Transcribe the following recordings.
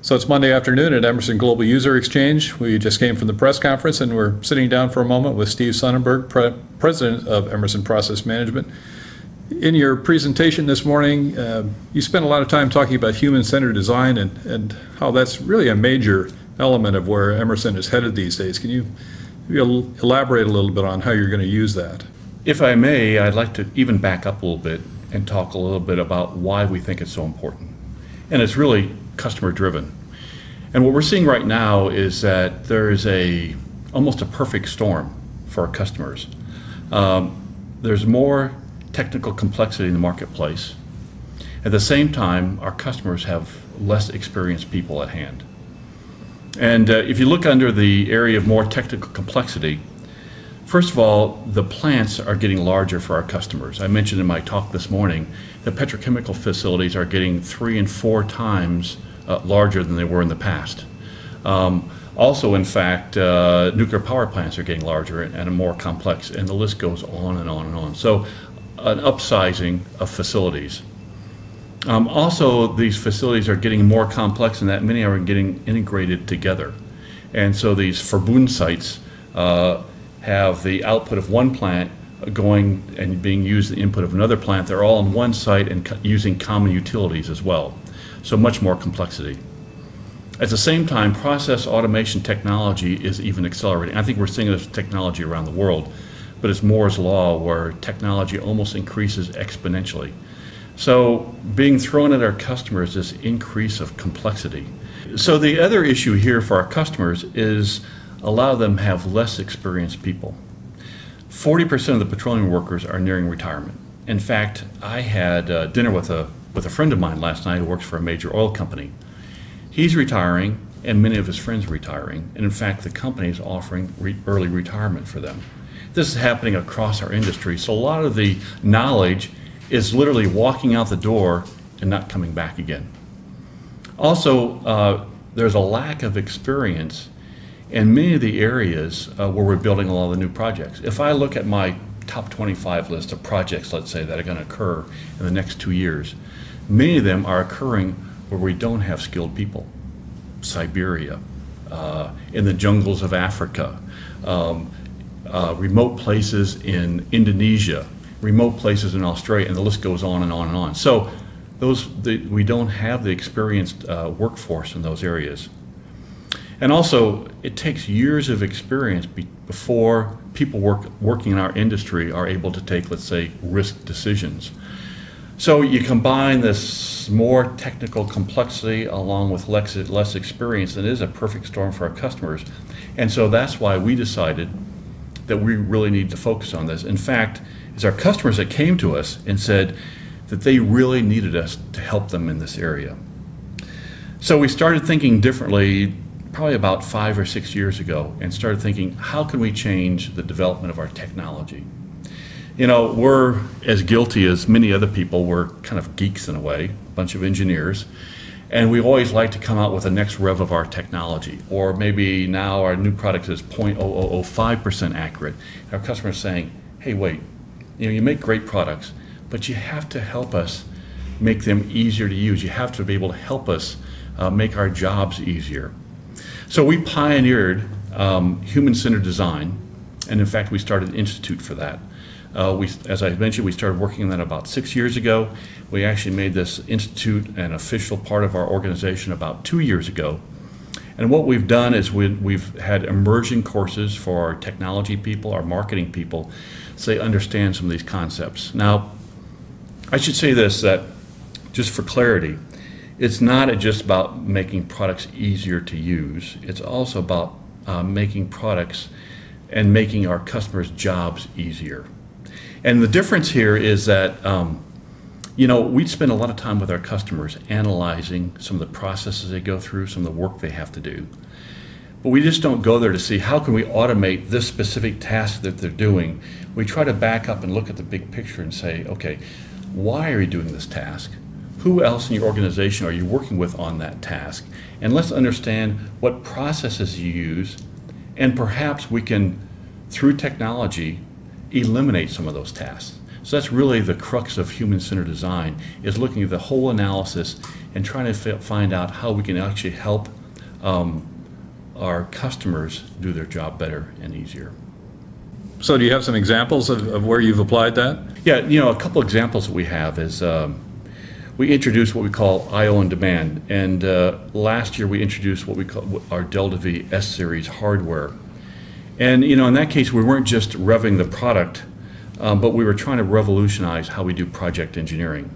So it's Monday afternoon at Emerson Global User Exchange. We just came from the press conference and we're sitting down for a moment with Steve Sonnenberg, President of Emerson Process Management. In your presentation this morning, you spent a lot of time talking about human-centered design and how that's really a major element of where Emerson is headed these days. Can you elaborate a little bit on how you're going to use that? If I may, I'd like to even back up a little bit and talk a little bit about why we think it's so important. And it's really customer driven. And what we're seeing right now is that there is almost a perfect storm for our customers. There's more technical complexity in the marketplace. At the same time, our customers have less experienced people at hand. And if you look under the area of more technical complexity, first of all, the plants are getting larger for our customers. I mentioned in my talk this morning that petrochemical facilities are getting 3 and 4 times larger than they were in the past. Also, in fact, nuclear power plants are getting larger and more complex, and the list goes on and on and on. So, an upsizing of facilities. Also, these facilities are getting more complex in that many are getting integrated together. And so these Verbund sites have the output of one plant going and being used the input of another plant. They're all on one site and using common utilities as well. So much more complexity. At the same time, process automation technology is even accelerating. I think we're seeing this technology around the world, but it's Moore's law where technology almost increases exponentially. So being thrown at our customers is increase of complexity. So the other issue here for our customers is allow them to have less experienced people. 40% of the petroleum workers are nearing retirement. In fact, I had dinner with a friend of mine last night who works for a major oil company. He's retiring, and many of his friends are retiring. And in fact, the company is offering early retirement for them. This is happening across our industry. So a lot of the knowledge is literally walking out the door and not coming back again. Also, there's a lack of experience in many of the areas where we're building a lot of the new projects. If I look at my top 25 list of projects, let's say, that are going to occur in the next 2 years, many of them are occurring where we don't have skilled people. Siberia, in the jungles of Africa, remote places in Indonesia, remote places in Australia, and the list goes on and on and on. So we don't have the experienced workforce in those areas. And also, it takes years of experience before people working in our industry are able to take, let's say, risk decisions. So you combine this more technical complexity along with less experience, and it is a perfect storm for our customers. And so that's why we decided that we really need to focus on this. In fact, it's our customers that came to us and said that they really needed us to help them in this area. So we started thinking differently probably about 5 or 6 years ago and started thinking, how can we change the development of our technology? You know, we're as guilty as many other people. We're kind of geeks in a way, a bunch of engineers, and we always like to come out with the next rev of our technology, or maybe now our new product is 0.0005% accurate. Our customers saying, hey, wait, you make great products, but you have to help us make them easier to use. You have to be able to help us make our jobs easier. So we pioneered human-centered design, and in fact we started an institute for that. As I mentioned, we started working on that about 6 years ago. We actually made this institute an official part of our organization about 2 years ago. And what we've done is we've had immersion courses for our technology people, our marketing people, so they understand some of these concepts. Now, I should say this, that just for clarity, it's not just about making products easier to use. It's also about making products and making our customers' jobs easier. And the difference here is that, we spend a lot of time with our customers analyzing some of the processes they go through, some of the work they have to do. But we just don't go there to see how can we automate this specific task that they're doing. We try to back up and look at the big picture and say, okay, why are you doing this task? Who else in your organization are you working with on that task? And let's understand what processes you use, and perhaps we can, through technology, eliminate some of those tasks. So that's really the crux of human-centered design, is looking at the whole analysis and trying to find out how we can actually help our customers do their job better and easier. So do you have some examples of where you've applied that? Yeah, a couple examples that we have is we introduced what we call I/O on demand, and last year we introduced what we call our Delta V S-Series hardware. And in that case, we weren't just revving the product, but we were trying to revolutionize how we do project engineering.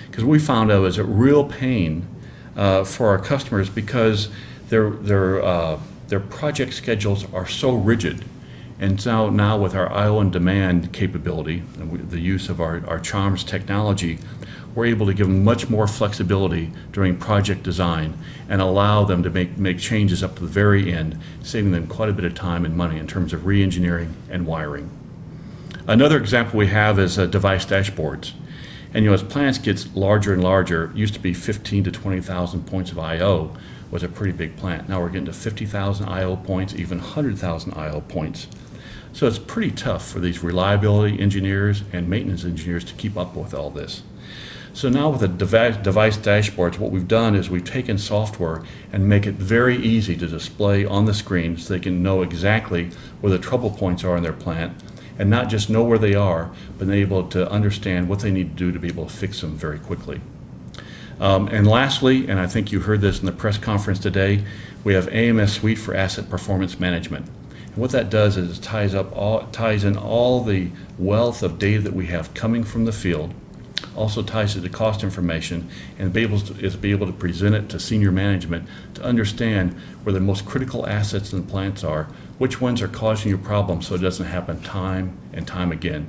Because we found out it was a real pain for our customers because their project schedules are so rigid. And so now with our I/O on demand capability, and the use of our CHARMS technology, we're able to give them much more flexibility during project design and allow them to make changes up to the very end, saving them quite a bit of time and money in terms of re-engineering and wiring. Another example we have is device dashboards. And as plants get larger and larger, it used to be 15 to 20,000 points of I/O was a pretty big plant. Now we're getting to 50,000 I/O points, even 100,000 I/O points. So it's pretty tough for these reliability engineers and maintenance engineers to keep up with all this. So now with the device dashboards, what we've done is we've taken software and make it very easy to display on the screen so they can know exactly where the trouble points are in their plant, and not just know where they are, but be able to understand what they need to do to be able to fix them very quickly. And lastly, and I think you heard this in the press conference today, we have AMS Suite for Asset Performance Management. And what that does is it ties in all the wealth of data that we have coming from the field, also ties it to cost information, and be able to present it to senior management to understand where the most critical assets in the plants are, which ones are causing you problems so it doesn't happen time and time again,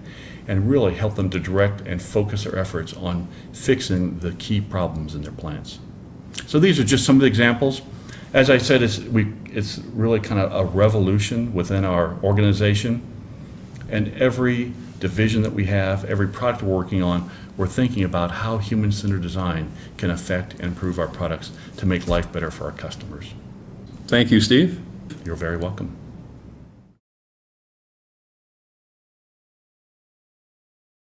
and really help them to direct and focus their efforts on fixing the key problems in their plants. So these are just some of the examples. As I said, it's really kind of a revolution within our organization, and every division that we have, every product we're working on, we're thinking about how human-centered design can affect and improve our products to make life better for our customers. Thank you, Steve. You're very welcome.